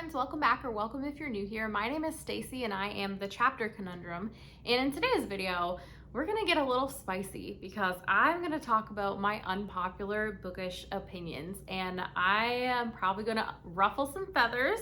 friends, welcome back, or welcome if you're new here. My name is Stacy and I am the Chapter Conundrum. And in today's video, we're gonna get a little spicy because I'm gonna talk about my unpopular bookish opinions. And I am probably gonna ruffle some feathers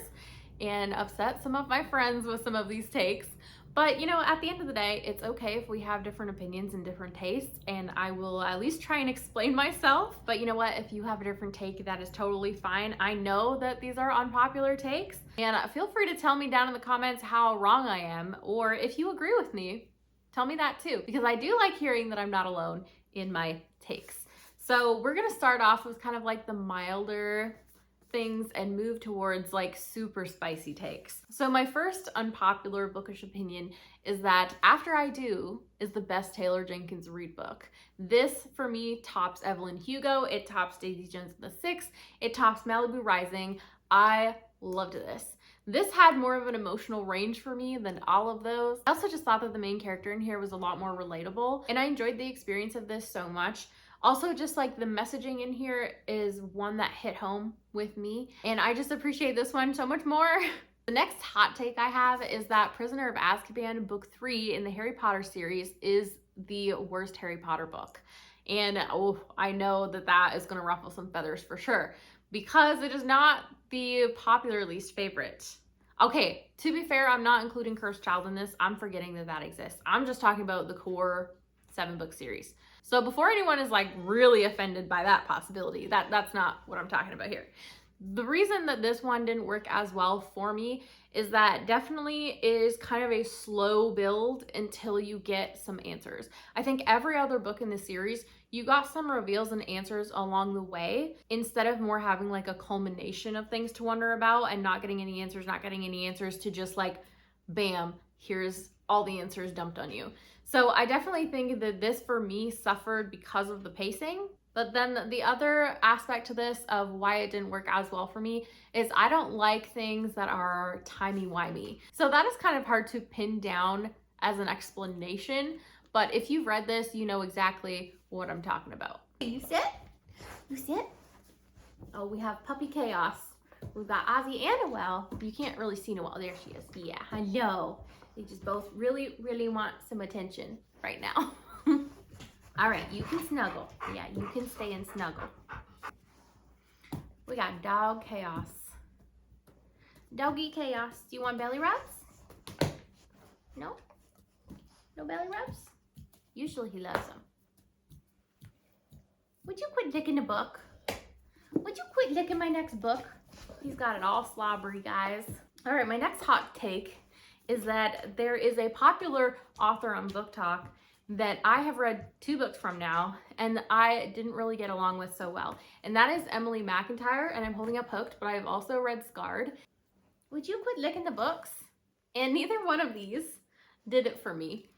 and upset some of my friends with some of these takes. But you know, at the end of the day, it's okay if we have different opinions and different tastes, and I will at least try and explain myself. But you know what? If you have a different take, that is totally fine. I know that these are unpopular takes, and feel free to tell me down in the comments how wrong I am, or if you agree with me, tell me that too, because I do like hearing that I'm not alone in my takes. So we're gonna start off with kind of like the milder things and move towards like super spicy takes. So my first unpopular bookish opinion is that After I Do is the best Taylor Jenkins Reid book. This for me tops Evelyn Hugo, it tops Daisy Jones and the Six, it tops Malibu Rising. I loved this. This had more of an emotional range for me than all of those. I also just thought that the main character in here was a lot more relatable, and I enjoyed the experience of this so much. Also, just like the messaging in here is one that hit home with me, and I just appreciate this one so much more. The next hot take I have is that Prisoner of Azkaban book 3 in the Harry Potter series is the worst Harry Potter book. And oh, I know that that is gonna ruffle some feathers for sure, because it is not the popular least favorite. Okay, to be fair, I'm not including Cursed Child in this. I'm forgetting that that exists. I'm just talking about the core 7-book series. So before anyone is like really offended by that possibility, that's not what I'm talking about here. The reason that this one didn't work as well for me is that definitely is kind of a slow build until you get some answers. I think every other book in the series, you got some reveals and answers along the way, instead of more having like a culmination of things to wonder about and not getting any answers to just like, bam, here's all the answers dumped on you. So I definitely think that this for me suffered because of the pacing. But then the other aspect to this of why it didn't work as well for me is I don't like things that are timey-wimey. So that is kind of hard to pin down as an explanation, but if you've read this, you know exactly what I'm talking about. You sit? You sit? Oh, we have Puppy Chaos. We've got Ozzy and Noelle. You can't really see Noelle. There she is. Yeah, hello. They just both really, really want some attention right now. All right, you can snuggle. Yeah, you can stay and snuggle. We got Dog Chaos. Doggy Chaos. Do you want belly rubs? No? No belly rubs? Usually he loves them. Would you quit licking the book? Would you quit licking my next book? He's got it all slobbery, guys. All right, my next hot take is that there is a popular author on Book Talk that I have read 2 books from now, and I didn't really get along with so well. And that is Emily McIntyre, and I'm holding up Hooked, but I have also read Scarred. Would you quit licking the books? And neither one of these did it for me.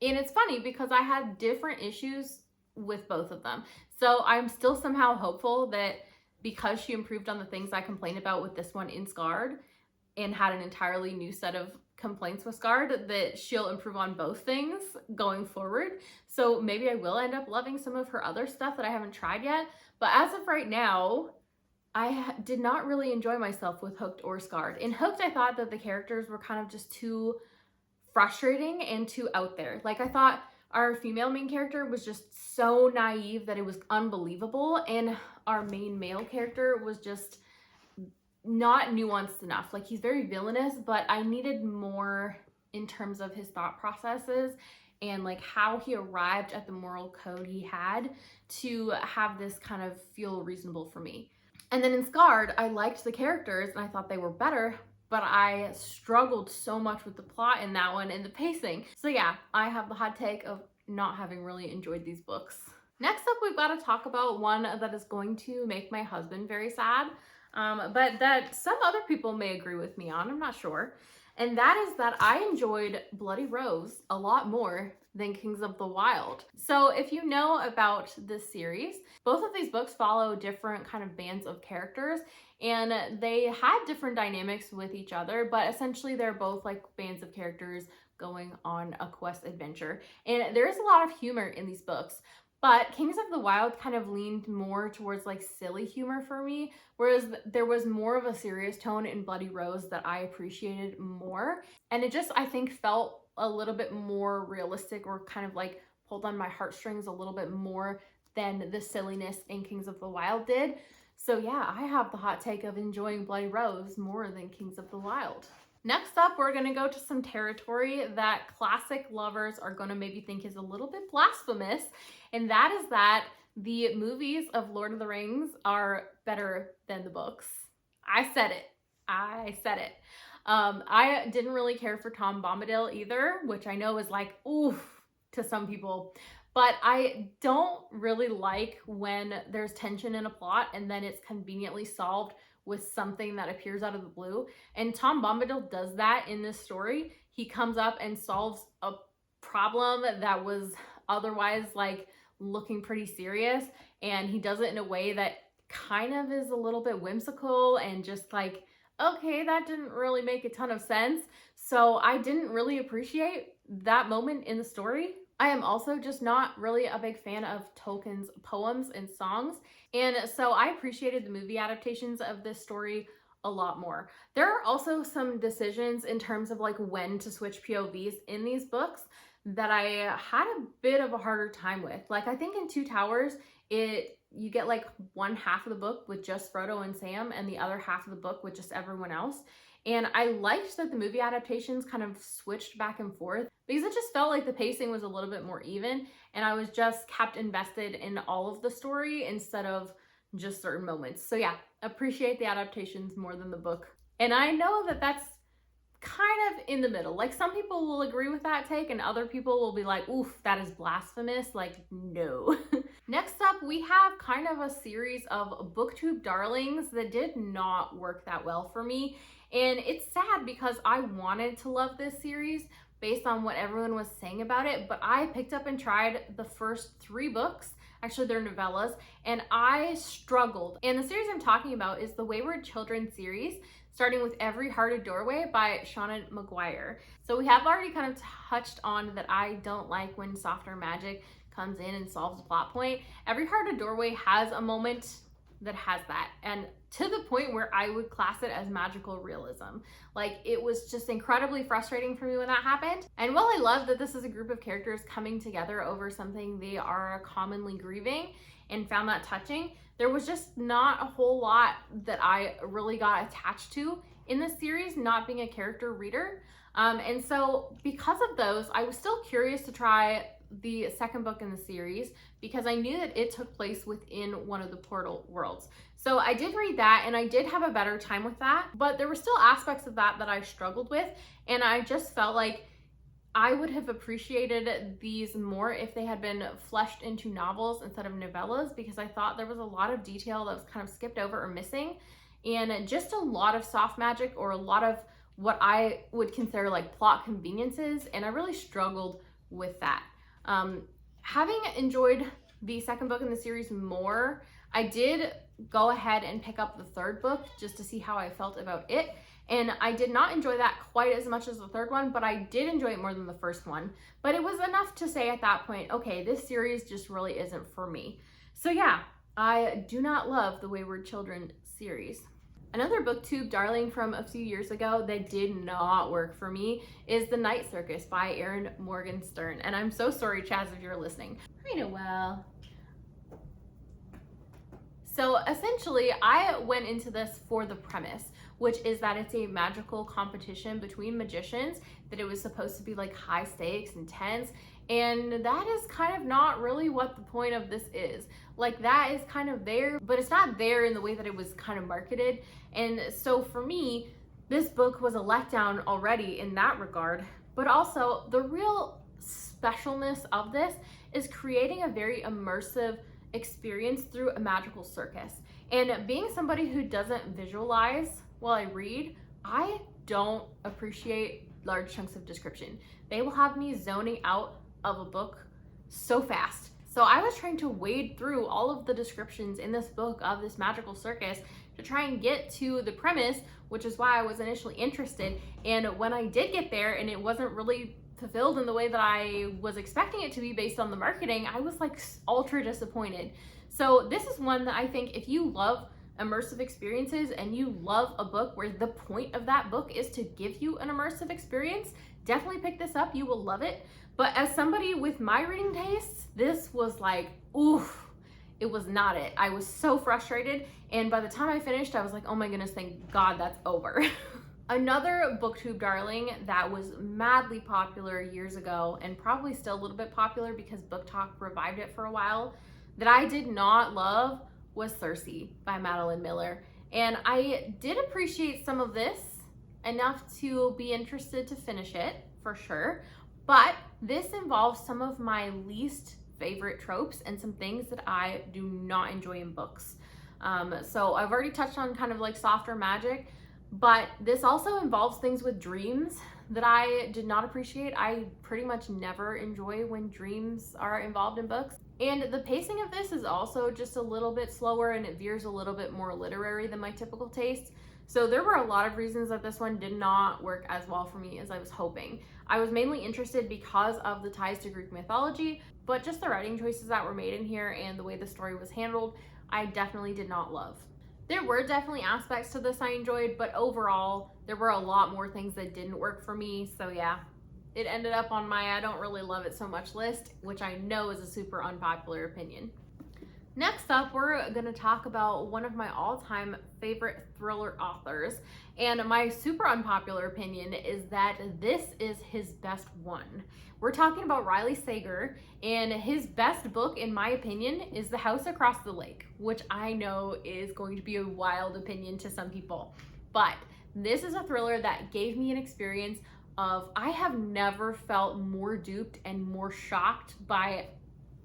And it's funny because I had different issues with both of them. So I'm still somehow hopeful that because she improved on the things I complained about with this one in Scarred and had an entirely new set of complaints with Scarred, that she'll improve on both things going forward. So maybe I will end up loving some of her other stuff that I haven't tried yet. But as of right now, I did not really enjoy myself with Hooked or Scarred. In Hooked, I thought that the characters were kind of just too frustrating and too out there. Like, I thought our female main character was just so naive that it was unbelievable, and our main male character was just not nuanced enough. Like, he's very villainous, but I needed more in terms of his thought processes and like how he arrived at the moral code he had to have this kind of feel reasonable for me. And then in Scarred, I liked the characters and I thought they were better, but I struggled so much with the plot in that one and the pacing. So yeah, I have the hot take of not having really enjoyed these books. Next up, we've got to talk about one that is going to make my husband very sad, but that some other people may agree with me on, I'm not sure. And that is that I enjoyed Bloody Rose a lot more than Kings of the Wild. So if you know about this series, both of these books follow different kind of bands of characters, and they had different dynamics with each other, but essentially they're both like bands of characters going on a quest adventure. And there's a lot of humor in these books, But Kings of the Wild kind of leaned more towards like silly humor for me, whereas there was more of a serious tone in Bloody Rose that I appreciated more. And it just, I think, felt a little bit more realistic, or kind of like pulled on my heartstrings a little bit more than the silliness in Kings of the Wild did. So yeah, I have the hot take of enjoying Bloody Rose more than Kings of the Wild. Next up, we're going to go to some territory that classic lovers are going to maybe think is a little bit blasphemous, and that is that the movies of Lord of the Rings are better than the books. I said it. I said it. I didn't really care for Tom Bombadil either, which I know is like, oof, to some people. But I don't really like when there's tension in a plot and then it's conveniently solved with something that appears out of the blue. And Tom Bombadil does that in this story. He comes up and solves a problem that was otherwise like looking pretty serious, and he does it in a way that kind of is a little bit whimsical and just like, okay, that didn't really make a ton of sense. So I didn't really appreciate that moment in the story. I am also just not really a big fan of Tolkien's poems and songs, and so I appreciated the movie adaptations of this story a lot more. There are also some decisions in terms of like when to switch POVs in these books that I had a bit of a harder time with. Like I think in Two Towers, you get like one half of the book with just Frodo and Sam and the other half of the book with just everyone else. And I liked that the movie adaptations kind of switched back and forth because it just felt like the pacing was a little bit more even, and I was just kept invested in all of the story instead of just certain moments. So yeah, appreciate the adaptations more than the book. And I know that that's kind of in the middle. Like some people will agree with that take and other people will be like, oof, that is blasphemous. Like, no. Next up, we have kind of a series of booktube darlings that did not work that well for me. And it's sad because I wanted to love this series based on what everyone was saying about it, but I picked up and tried the first 3 books. Actually, they're novellas, and I struggled. And the series I'm talking about is the Wayward Children series, starting with Every Hearted Doorway by Shauna McGuire. So we have already kind of touched on that I don't like when softer magic comes in and solves a plot point. Every Hearted Doorway has a moment that has that, and to the point where I would class it as magical realism. Like, it was just incredibly frustrating for me when that happened. And while I love that this is a group of characters coming together over something they are commonly grieving and found that touching, there was just not a whole lot that I really got attached to in this series, not being a character reader. And so because of those, I was still curious to try the second book in the series because I knew that it took place within one of the portal worlds. So I did read that and I did have a better time with that, but there were still aspects of that I struggled with, and I just felt like I would have appreciated these more if they had been fleshed into novels instead of novellas, because I thought there was a lot of detail that was kind of skipped over or missing, and just a lot of soft magic or a lot of what I would consider like plot conveniences, and I really struggled with that. Having enjoyed the second book in the series more, I did go ahead and pick up the third book just to see how I felt about it. And I did not enjoy that quite as much as the third one, but I did enjoy it more than the first one. But it was enough to say at that point, okay, this series just really isn't for me. So yeah, I do not love the Wayward Children series. Another booktube darling from a few years ago that did not work for me is The Night Circus by Erin Morgenstern. And I'm so sorry, Chaz, if you're listening. I know well. So essentially, I went into this for the premise, which is that it's a magical competition between magicians, that it was supposed to be like high stakes, intense, and that is kind of not really what the point of this is. Like, that is kind of there, but it's not there in the way that it was kind of marketed. And so for me, this book was a letdown already in that regard, but also the real specialness of this is creating a very immersive experience through a magical circus. And being somebody who doesn't visualize while I read, I don't appreciate large chunks of description. They will have me zoning out of a book so fast. So I was trying to wade through all of the descriptions in this book of this magical circus to try and get to the premise, which is why I was initially interested. And when I did get there and it wasn't really fulfilled in the way that I was expecting it to be based on the marketing, I was like ultra disappointed. So this is one that I think if you love immersive experiences and you love a book where the point of that book is to give you an immersive experience, definitely pick this up. You will love it. But as somebody with my reading tastes, this was like, oof, it was not it. I was so frustrated. And by the time I finished, I was like, oh my goodness, thank God that's over. Another booktube darling that was madly popular years ago and probably still a little bit popular because Book Talk revived it for a while, that I did not love was Circe by Madeline Miller. And I did appreciate some of this enough to be interested to finish it for sure. But this involves some of my least favorite tropes and some things that I do not enjoy in books. So I've already touched on kind of like softer magic, but this also involves things with dreams that I did not appreciate. I pretty much never enjoy when dreams are involved in books. And the pacing of this is also just a little bit slower and it veers a little bit more literary than my typical taste. So there were a lot of reasons that this one did not work as well for me as I was hoping. I was mainly interested because of the ties to Greek mythology, but just the writing choices that were made in here and the way the story was handled, I definitely did not love. There were definitely aspects to this I enjoyed, but overall, there were a lot more things that didn't work for me. So yeah, it ended up on my I don't really love it so much list, which I know is a super unpopular opinion. Next up, we're gonna talk about one of my all-time favorite thriller authors. And my super unpopular opinion is that this is his best one. We're talking about Riley Sager, and his best book, in my opinion, is The House Across the Lake, which I know is going to be a wild opinion to some people. But this is a thriller that gave me an experience of, I have never felt more duped and more shocked by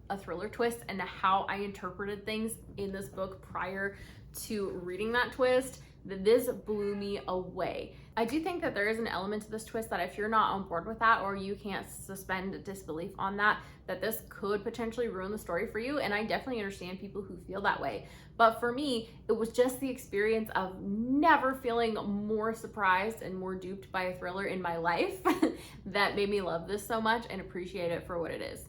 a thriller twist and how I interpreted things in this book prior to reading that twist, that this blew me away. I do think that there is an element to this twist that if you're not on board with that, or you can't suspend disbelief on that, that this could potentially ruin the story for you. And I definitely understand people who feel that way. But for me, it was just the experience of never feeling more surprised and more duped by a thriller in my life that made me love this so much and appreciate it for what it is.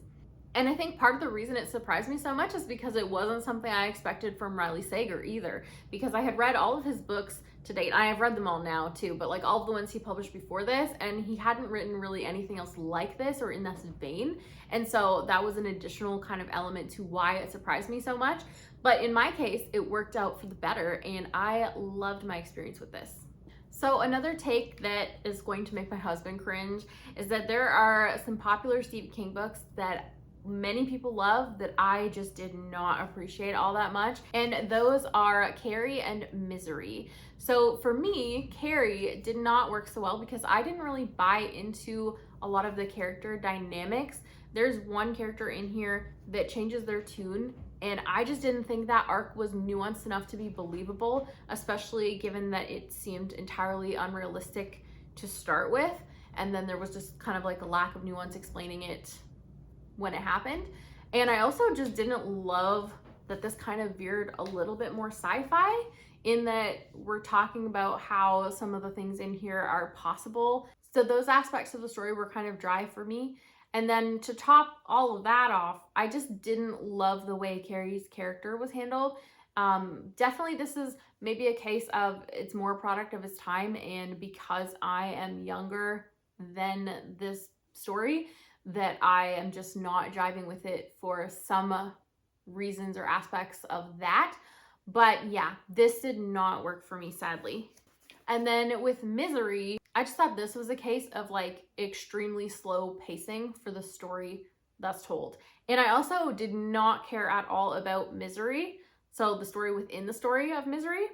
And I think part of the reason it surprised me so much is because it wasn't something I expected from Riley Sager either. Because I had read all of his books to date. I have read them all now too, but like all of the ones he published before this, and he hadn't written really anything else like this or in this vein. And so that was an additional kind of element to why it surprised me so much. But in my case, it worked out for the better, and I loved my experience with this. So another take that is going to make my husband cringe is that there are some popular Stephen King books that many people love that I just did not appreciate all that much, and those are Carrie and Misery. So for me, Carrie did not work so well because I didn't really buy into a lot of the character dynamics. There's one character in here that changes their tune, and I just didn't think that arc was nuanced enough to be believable, especially given that it seemed entirely unrealistic to start with, and then there was just kind of like a lack of nuance explaining it when it happened. And I also just didn't love that this kind of veered a little bit more sci-fi, in that we're talking about how some of the things in here are possible. So those aspects of the story were kind of dry for me. And then to top all of that off, I just didn't love the way Carrie's character was handled. Definitely this is maybe a case of it's more a product of its time, and because I am younger than this story, that I am just not jiving with it for some reasons or aspects of that. But yeah, this did not work for me, sadly. And then with Misery, I just thought this was a case of like extremely slow pacing for the story that's told. And I also did not care at all about Misery, so the story within the story of Misery.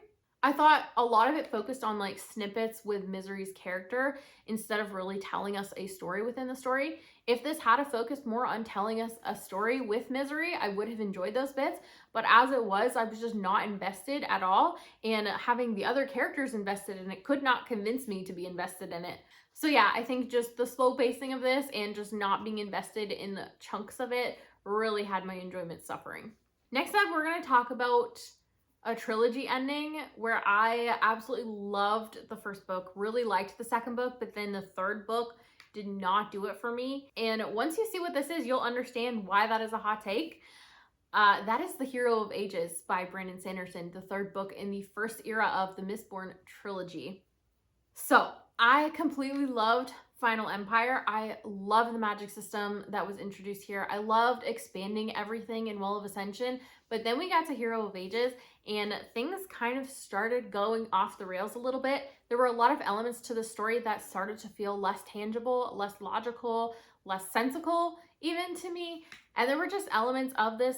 I thought a lot of it focused on like snippets with Misery's character instead of really telling us a story within the story. If this had focused more on telling us a story with Misery, I would have enjoyed those bits. But as it was, I was just not invested at all. And having the other characters invested in it could not convince me to be invested in it. So yeah, I think just the slow pacing of this and just not being invested in the chunks of it really had my enjoyment suffering. Next up, we're going to talk about a trilogy ending where I absolutely loved the first book, really liked the second book, but then the third book did not do it for me. And once you see what this is, you'll understand why that is a hot take. That is The Hero of Ages by Brandon Sanderson, the third book in the first era of the Mistborn trilogy. So I completely loved Final Empire. I love the magic system that was introduced here. I loved expanding everything in Well of Ascension, but then we got to Hero of Ages and things kind of started going off the rails a little bit. There were a lot of elements to the story that started to feel less tangible, less logical, less sensical even to me. And there were just elements of this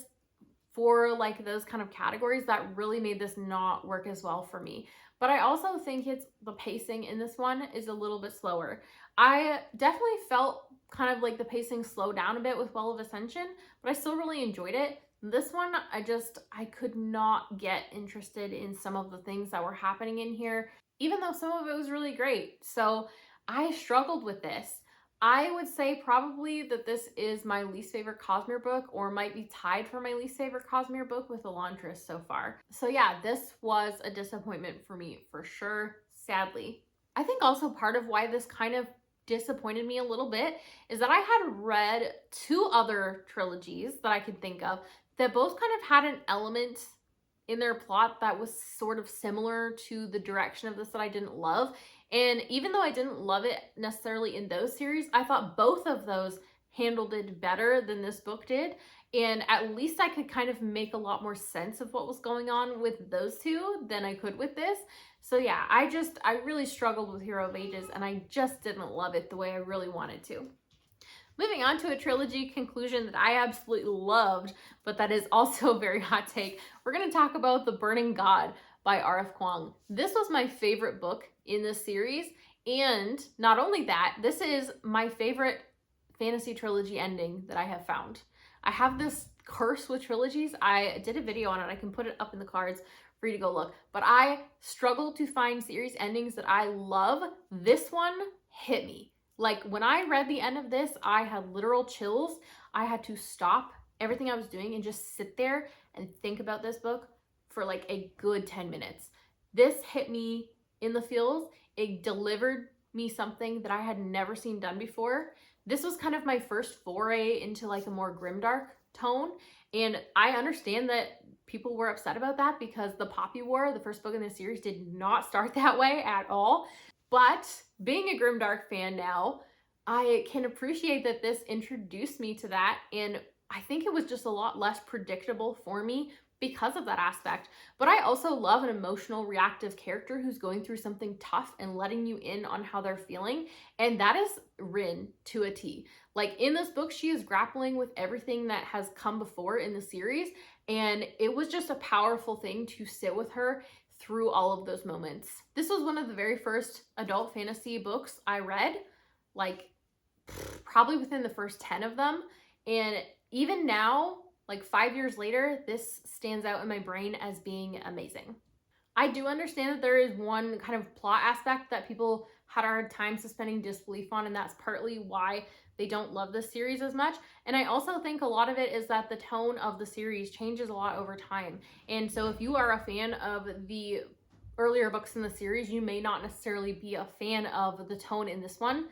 for like those kind of categories that really made this not work as well for me. But I also think it's the pacing in this one is a little bit slower. I definitely felt kind of like the pacing slowed down a bit with Well of Ascension, but I still really enjoyed it. This one, I could not get interested in some of the things that were happening in here, even though some of it was really great. So I struggled with this. I would say probably that this is my least favorite Cosmere book, or might be tied for my least favorite Cosmere book with Elantris so far. So yeah, this was a disappointment for me for sure, sadly. I think also part of why this kind of disappointed me a little bit is that I had read two other trilogies that I could think of that both kind of had an element in their plot that was sort of similar to the direction of this that I didn't love. And even though I didn't love it necessarily in those series, I thought both of those handled it better than this book did. And at least I could kind of make a lot more sense of what was going on with those two than I could with this. So yeah, I really struggled with Hero of Ages, and I just didn't love it the way I really wanted to. Moving on to a trilogy conclusion that I absolutely loved, but that is also a very hot take. We're going to talk about The Burning God by R.F. Kuang. This was my favorite book in this series, and not only that, this is my favorite fantasy trilogy ending that I have found. I have this curse with trilogies. I did a video on it. I can put it up in the cards for you to go look. But I struggle to find series endings that I love. This one hit me. Like when I read the end of this, I had literal chills. I had to stop everything I was doing and just sit there and think about this book for like a good 10 minutes. This hit me in the feels. It delivered me something that I had never seen done before. This was kind of my first foray into like a more grimdark tone. And I understand that people were upset about that because the Poppy War, the first book in the series, did not start that way at all. But being a grimdark fan now, I can appreciate that this introduced me to that. And I think it was just a lot less predictable for me because of that aspect. But I also love an emotional, reactive character who's going through something tough and letting you in on how they're feeling. And that is Rin to a T. Like in this book, she is grappling with everything that has come before in the series. And it was just a powerful thing to sit with her through all of those moments. This was one of the very first adult fantasy books I read, like probably within the first 10 of them. And even now, like 5 years later, this stands out in my brain as being amazing. I do understand that there is one kind of plot aspect that people had a hard time suspending disbelief on, and that's partly why they don't love this series as much. And I also think a lot of it is that the tone of the series changes a lot over time. And so if you are a fan of the earlier books in the series, you may not necessarily be a fan of the tone in this one.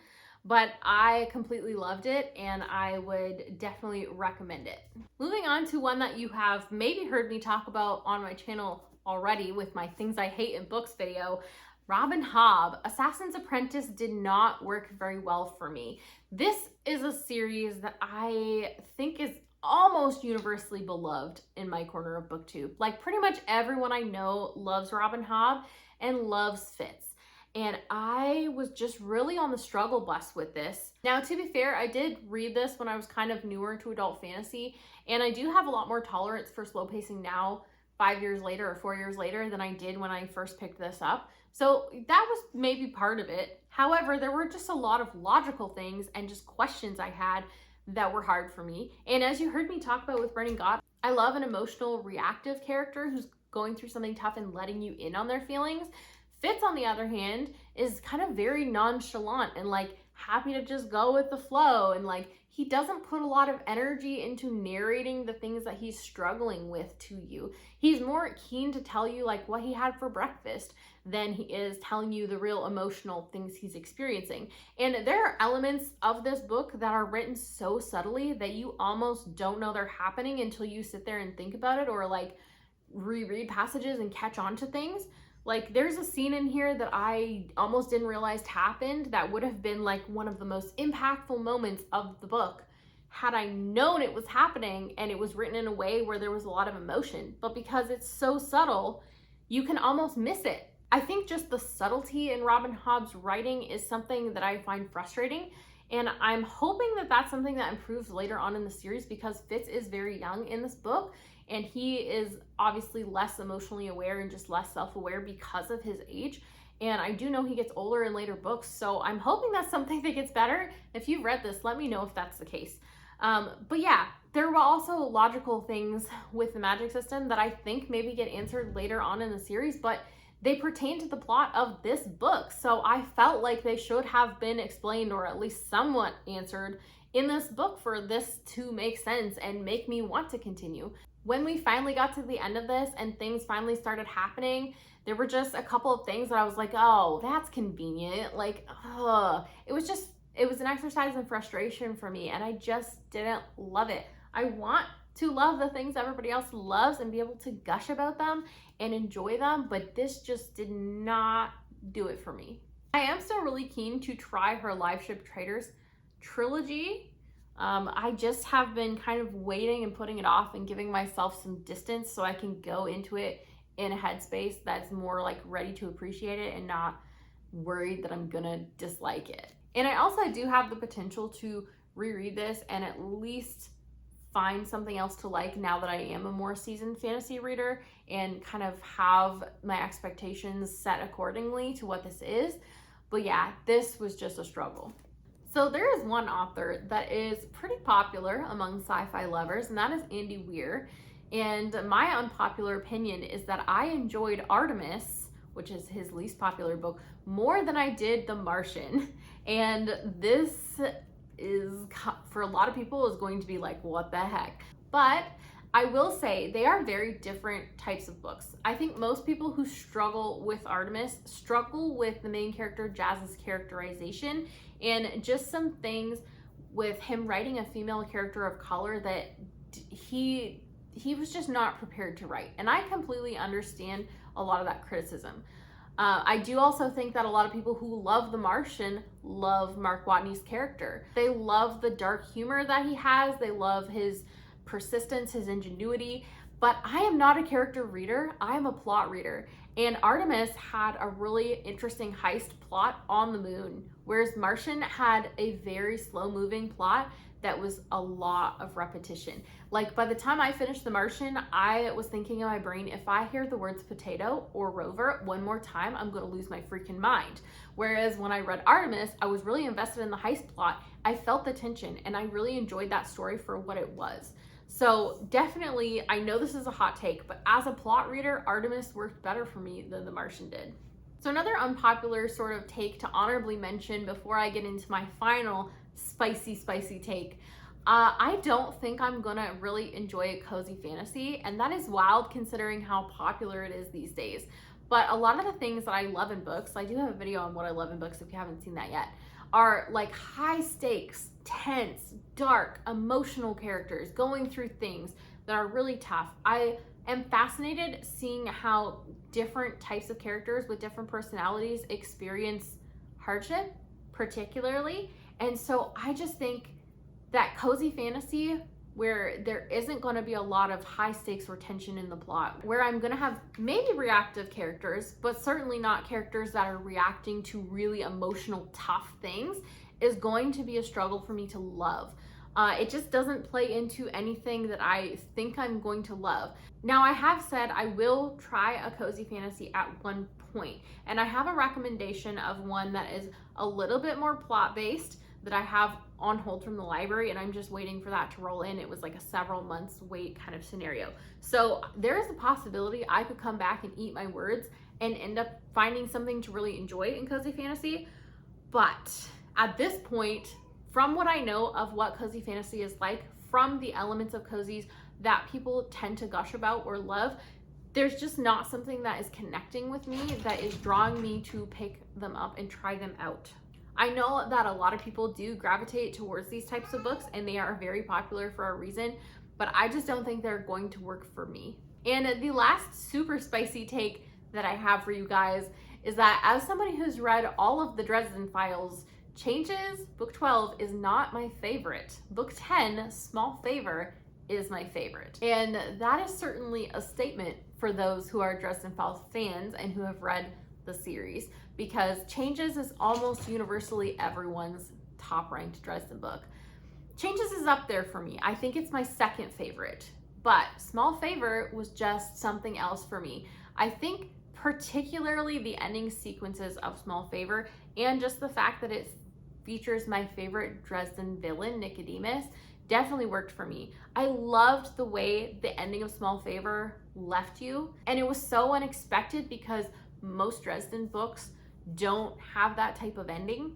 But I completely loved it, and I would definitely recommend it. Moving on to one that you have maybe heard me talk about on my channel already with my Things I Hate in Books video, Robin Hobb. Assassin's Apprentice did not work very well for me. This is a series that I think is almost universally beloved in my corner of BookTube. Like pretty much everyone I know loves Robin Hobb and loves Fitz. And I was just really on the struggle bus with this. Now, to be fair, I did read this when I was kind of newer to adult fantasy, and I do have a lot more tolerance for slow pacing now, 5 years later or 4 years later, than I did when I first picked this up. So that was maybe part of it. However, there were just a lot of logical things and just questions I had that were hard for me. And as you heard me talk about with Burning God, I love an emotional, reactive character who's going through something tough and letting you in on their feelings. Fitz, on the other hand, is kind of very nonchalant and like happy to just go with the flow, and like he doesn't put a lot of energy into narrating the things that he's struggling with to you. He's more keen to tell you like what he had for breakfast than he is telling you the real emotional things he's experiencing. And there are elements of this book that are written so subtly that you almost don't know they're happening until you sit there and think about it, or like reread passages and catch on to things. Like there's a scene in here that I almost didn't realize happened that would have been like one of the most impactful moments of the book had I known it was happening, and it was written in a way where there was a lot of emotion. But because it's so subtle, you can almost miss it. I think just the subtlety in Robin Hobb's writing is something that I find frustrating, and I'm hoping that that's something that improves later on in the series, because Fitz is very young in this book, and he is obviously less emotionally aware and just less self-aware because of his age. And I do know he gets older in later books, so I'm hoping that's something that gets better. If you've read this, let me know if that's the case. But yeah, there were also logical things with the magic system that I think maybe get answered later on in the series, but they pertain to the plot of this book. So I felt like they should have been explained, or at least somewhat answered in this book, for this to make sense and make me want to continue. When we finally got to the end of this and things finally started happening, there were just a couple of things that I was like, oh, that's convenient. Like, it was an exercise in frustration for me, and I just didn't love it. I want to love the things everybody else loves and be able to gush about them and enjoy them, but this just did not do it for me. I am still really keen to try her Live Ship Traders trilogy. I just have been kind of waiting and putting it off and giving myself some distance so I can go into it in a headspace that's more like ready to appreciate it and not worried that I'm gonna dislike it. And I also do have the potential to reread this and at least find something else to like now that I am a more seasoned fantasy reader, and kind of have my expectations set accordingly to what this is. But yeah, this was just a struggle. So there is one author that is pretty popular among sci-fi lovers, and that is Andy Weir. And my unpopular opinion is that I enjoyed Artemis, which is his least popular book, more than I did The Martian. And this is, for a lot of people, is going to be like, what the heck? But I will say they are very different types of books. I think most people who struggle with Artemis struggle with the main character Jazz's characterization, and just some things with him writing a female character of color that he was just not prepared to write. And I completely understand a lot of that criticism. I do also think that a lot of people who love The Martian love Mark Watney's character. They love the dark humor that he has. They love his persistence, his ingenuity. But I am not a character reader. I am a plot reader. And Artemis had a really interesting heist plot on the moon, whereas Martian had a very slow-moving plot that was a lot of repetition. Like by the time I finished The Martian, I was thinking in my brain, if I hear the words potato or rover one more time, I'm gonna lose my freaking mind. Whereas when I read Artemis, I was really invested in the heist plot. I felt the tension and I really enjoyed that story for what it was. So definitely, I know this is a hot take, but as a plot reader, Artemis worked better for me than The Martian did. So another unpopular sort of take to honorably mention before I get into my final spicy take. I don't think I'm gonna really enjoy a cozy fantasy, and that is wild considering how popular it is these days. But a lot of the things that I love in books, I do have a video on what I love in books if you haven't seen that yet, are like high stakes, tense, dark, emotional characters going through things that are really tough. I am fascinated seeing how different types of characters with different personalities experience hardship, particularly. And so I just think that cozy fantasy where there isn't going to be a lot of high stakes or tension in the plot, where I'm going to have maybe reactive characters, but certainly not characters that are reacting to really emotional, tough things, is going to be a struggle for me to love. It just doesn't play into anything that I think I'm going to love. Now, I have said I will try a cozy fantasy at one point, and I have a recommendation of one that is a little bit more plot-based that I have on hold from the library, and I'm just waiting for that to roll in. It was like a several months wait kind of scenario. So there is a possibility I could come back and eat my words and end up finding something to really enjoy in cozy fantasy. But At this point, from what I know of what cozy fantasy is like, from the elements of cozies that people tend to gush about or love, there's just not something that is connecting with me, that is drawing me to pick them up and try them out. I know that a lot of people do gravitate towards these types of books and they are very popular for a reason, but I just don't think they're going to work for me. And the last super spicy take that I have for you guys is that as somebody who's read all of the Dresden Files, Changes, book 12 is not my favorite. Book 10, Small Favor, is my favorite. And that is certainly a statement for those who are Dresden Files fans and who have read the series, because Changes is almost universally everyone's top ranked Dresden book. Changes is up there for me. I think it's my second favorite, but Small Favor was just something else for me. I think particularly the ending sequences of Small Favor and just the fact that it features my favorite Dresden villain, Nicodemus, definitely worked for me. I loved the way the ending of Small Favor left you, and it was so unexpected because most Dresden books don't have that type of ending.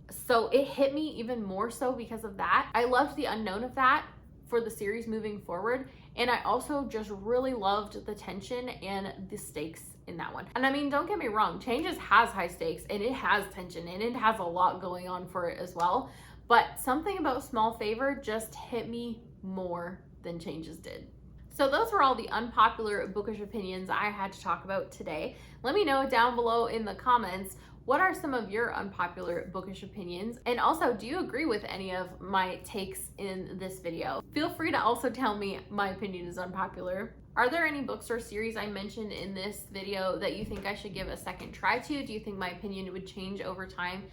So it hit me even more so because of that. I loved the unknown of that for the series moving forward, and I also just really loved the tension and the stakes in that one. And I mean, don't get me wrong, Changes has high stakes and it has tension and it has a lot going on for it as well, but something about Small Favor just hit me more than Changes did. So those were all the unpopular bookish opinions I had to talk about today. Let me know down below in the comments, what are some of your unpopular bookish opinions? And also, do you agree with any of my takes in this video? Feel free to also tell me my opinion is unpopular. Are there any books or series I mentioned in this video that you think I should give a second try to? Do you think my opinion would change over time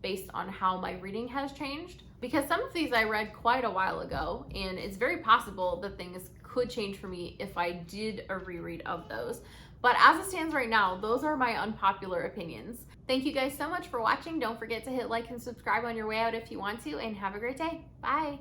based on how my reading has changed? Because some of these I read quite a while ago, and it's very possible that things could change for me if I did a reread of those. But as it stands right now, those are my unpopular opinions. Thank you guys so much for watching. Don't forget to hit like and subscribe on your way out if you want to, and have a great day. Bye.